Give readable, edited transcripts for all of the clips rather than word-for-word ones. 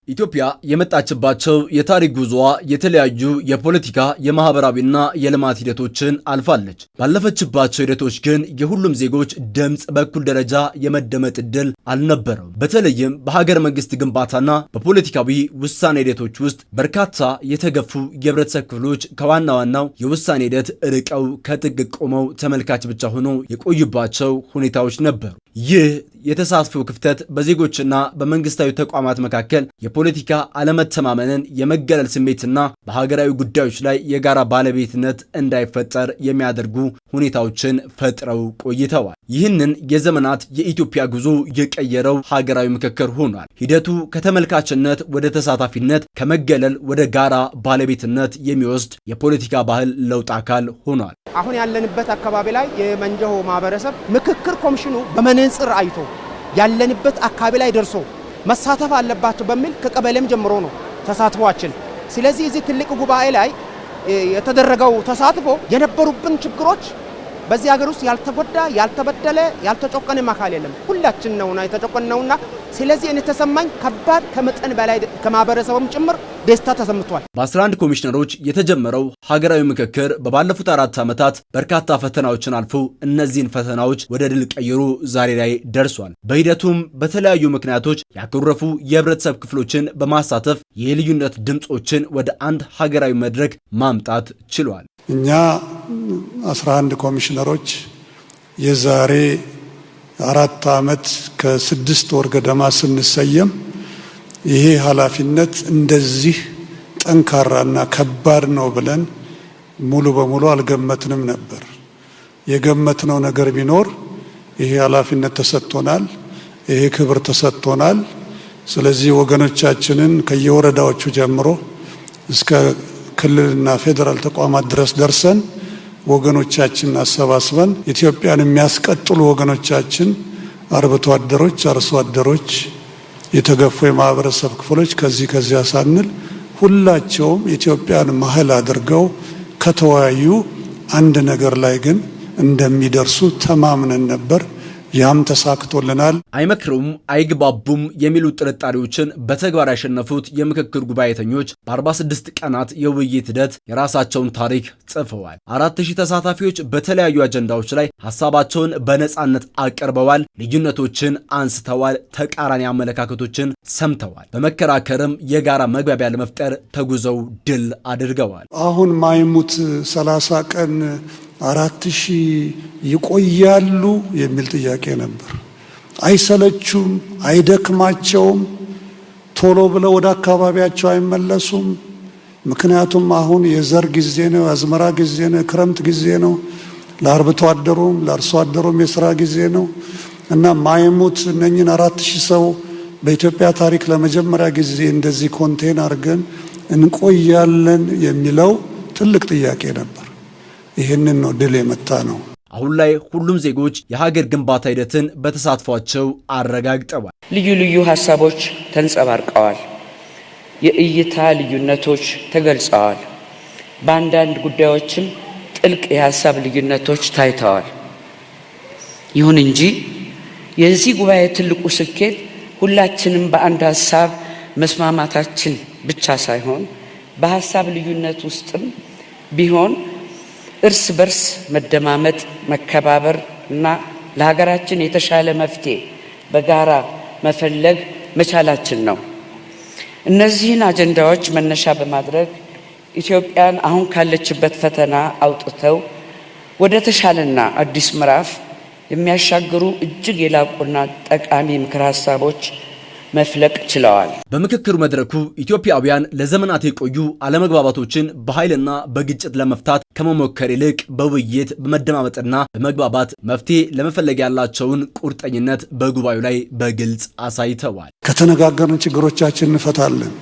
ኢትዮጵያ የመጣችባቸው የታሪክ ጉዞዋ የተለያዩ የፖለቲካ የማህበራዊና የልማት ሂደቶችን አልፋለች። ባለፈችባቸው ሂደቶች ግን የሁሉም ዜጎች ድምጽ በእኩል ደረጃ የመደመጥ ዕድል አልነበረም። በተለይም በሀገር መንግስት ግንባታና በፖለቲካዊ ውሳኔ ሂደቶች ውስጥ በርካታ የተገፉ የህብረተሰብ ክፍሎች ከዋና ዋናው የውሳኔ ሂደት ርቀው ከጥግ ቆመው ተመልካች ብቻ ሆነው የቆዩባቸው ሁኔታዎች ነበሩ። ይህ የተሳትፎ ክፍተት በዜጎችና በመንግስታዊ ተቋማት መካከል የፖለቲካ አለመተማመንን፣ የመገለል ስሜትና በሀገራዊ ጉዳዮች ላይ የጋራ ባለቤትነት እንዳይፈጠር የሚያደርጉ ሁኔታዎችን ፈጥረው ቆይተዋል። ይህንን የዘመናት የኢትዮጵያ ጉዞ የቀየረው ሀገራዊ ምክክር ሆኗል። ሂደቱ ከተመልካችነት ወደ ተሳታፊነት፣ ከመገለል ወደ ጋራ ባለቤትነት የሚወስድ የፖለቲካ ባህል ለውጥ አካል ሆኗል። አሁን ያለንበት አካባቢ ላይ የመንጀሆ ማህበረሰብ ምክክር ኮሚሽኑ በመነጽር አይቶ ያለንበት አካባቢ ላይ ደርሶ መሳተፍ አለባቸው በሚል ከቀበሌም ጀምሮ ነው ተሳትፏችን። ስለዚህ እዚህ ትልቅ ጉባኤ ላይ የተደረገው ተሳትፎ የነበሩብን ችግሮች በዚህ ሀገር ውስጥ ያልተጎዳ ያልተበደለ ያልተጨቆነ ማካል የለም። ሁላችን ነውና የተጨቆነውና ስለዚህ እኔ ተሰማኝ ከባድ ከመጠን በላይ ከማህበረሰቡም ጭምር ደስታ ተሰምቷል። በ11 ኮሚሽነሮች የተጀመረው ሀገራዊ ምክክር በባለፉት 4 ዓመታት በርካታ ፈተናዎችን አልፎ እነዚህን ፈተናዎች ወደ ድል ቀይሮ ዛሬ ላይ ደርሷል። በሂደቱም በተለያዩ ምክንያቶች ያኮረፉ የህብረተሰብ ክፍሎችን በማሳተፍ የልዩነት ድምጾችን ወደ አንድ ሀገራዊ መድረክ ማምጣት ችሏል። እኛ 11 ኮሚሽነሮች የዛሬ 4 ዓመት ከ6 ወር ገደማ ስንሰየም ይሄ ኃላፊነት እንደዚህ ጠንካራና ከባድ ነው ብለን ሙሉ በሙሉ አልገመትንም ነበር። የገመትነው ነገር ቢኖር ይሄ ኃላፊነት ተሰጥቶናል፣ ይሄ ክብር ተሰጥቶናል። ስለዚህ ወገኖቻችንን ከየወረዳዎቹ ጀምሮ እስከ ክልልና ፌደራል ተቋማት ድረስ ደርሰን ወገኖቻችንን አሰባስበን ኢትዮጵያን የሚያስቀጥሉ ወገኖቻችን አርብቶ አደሮች፣ አርሶ አደሮች፣ የተገፉ የማህበረሰብ ክፍሎች ከዚያ ሳንል ሁላቸውም ኢትዮጵያን ማህል አድርገው ከተወያዩ አንድ ነገር ላይ ግን እንደሚደርሱ ተማምነን ነበር። ያም ተሳክቶልናል። አይመክሩም፣ አይግባቡም የሚሉ ጥርጣሬዎችን በተግባር ያሸነፉት የምክክር ጉባኤተኞች በ46 ቀናት የውይይት ሂደት የራሳቸውን ታሪክ ጽፈዋል። 4000 ተሳታፊዎች በተለያዩ አጀንዳዎች ላይ ሀሳባቸውን በነጻነት አቅርበዋል። ልዩነቶችን አንስተዋል። ተቃራኒ አመለካከቶችን ሰምተዋል። በመከራከርም የጋራ መግባቢያ ለመፍጠር ተጉዘው ድል አድርገዋል። አሁን ማይሙት 30 ቀን 4000 ይቆያሉ የሚል ጥያቄ ነበር። አይሰለቹም? አይደክማቸውም? ቶሎ ብለው ወደ አካባቢያቸው አይመለሱም? ምክንያቱም አሁን የዘር ጊዜ ነው፣ የአዝመራ ጊዜ ነው፣ ክረምት ጊዜ ነው። ለአርብቶ አደሩም ለአርሶ አደሩም የሥራ ጊዜ ነው እና ማይሙት እነኝን 4000 ሰው በኢትዮጵያ ታሪክ ለመጀመሪያ ጊዜ እንደዚህ ኮንቴን አድርገን እንቆያለን የሚለው ትልቅ ጥያቄ ነበር። ይህንን ነው ድል የመታ ነው። አሁን ላይ ሁሉም ዜጎች የሀገር ግንባታ ሂደትን በተሳትፏቸው አረጋግጠዋል። ልዩ ልዩ ሀሳቦች ተንጸባርቀዋል። የእይታ ልዩነቶች ተገልጸዋል። በአንዳንድ ጉዳዮችም ጥልቅ የሀሳብ ልዩነቶች ታይተዋል። ይሁን እንጂ የዚህ ጉባኤ ትልቁ ስኬት ሁላችንም በአንድ ሀሳብ መስማማታችን ብቻ ሳይሆን በሀሳብ ልዩነት ውስጥም ቢሆን እርስ በርስ መደማመጥ፣ መከባበር እና ለሀገራችን የተሻለ መፍትሄ በጋራ መፈለግ መቻላችን ነው። እነዚህን አጀንዳዎች መነሻ በማድረግ ኢትዮጵያን አሁን ካለችበት ፈተና አውጥተው ወደ ተሻለና አዲስ ምዕራፍ የሚያሻግሩ እጅግ የላቁና ጠቃሚ ምክር ሀሳቦች መፍለቅ ችለዋል። በምክክር መድረኩ ኢትዮጵያውያን ለዘመናት የቆዩ አለመግባባቶችን በኃይልና በግጭት ለመፍታት ከመሞከር ይልቅ በውይይት በመደማመጥና በመግባባት መፍትሄ ለመፈለግ ያላቸውን ቁርጠኝነት በጉባኤው ላይ በግልጽ አሳይተዋል። ከተነጋገርን ችግሮቻችን እንፈታለን።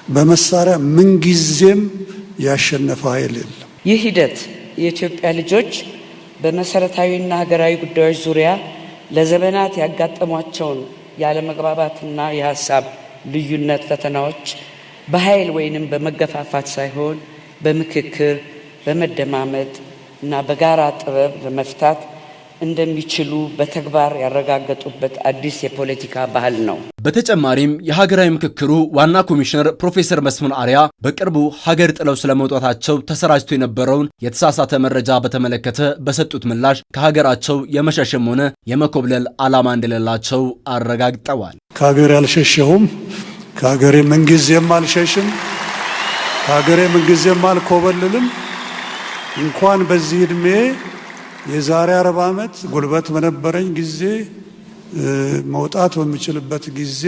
በመሳሪያ ምንጊዜም ያሸነፈ ኃይል የለም። ይህ ሂደት የኢትዮጵያ ልጆች በመሰረታዊና ሀገራዊ ጉዳዮች ዙሪያ ለዘመናት ያጋጠሟቸውን ያለመግባባትና የሀሳብ ልዩነት ፈተናዎች በኃይል ወይንም በመገፋፋት ሳይሆን በምክክር፣ በመደማመጥ እና በጋራ ጥበብ ለመፍታት እንደሚችሉ በተግባር ያረጋገጡበት አዲስ የፖለቲካ ባህል ነው። በተጨማሪም የሀገራዊ ምክክሩ ዋና ኮሚሽነር ፕሮፌሰር መስፍን አርአያ በቅርቡ ሀገር ጥለው ስለመውጣታቸው ተሰራጭቶ የነበረውን የተሳሳተ መረጃ በተመለከተ በሰጡት ምላሽ ከሀገራቸው የመሸሽም ሆነ የመኮብለል ዓላማ እንደሌላቸው አረጋግጠዋል። ከሀገር ያልሸሸሁም ከሀገሬ ምንጊዜም አልሸሽም ከሀገሬ ምንጊዜም አልኮበልልም። እንኳን በዚህ እድሜ የዛሬ 40 ዓመት ጉልበት በነበረኝ ጊዜ መውጣት በሚችልበት ጊዜ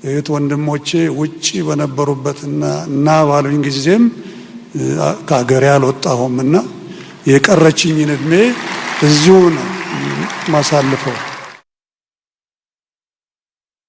እህት ወንድሞቼ ውጪ በነበሩበትና ባሉኝ ጊዜም ከሀገሬ አልወጣሁምና የቀረችኝን እድሜ እዚሁ ነው ማሳልፈው።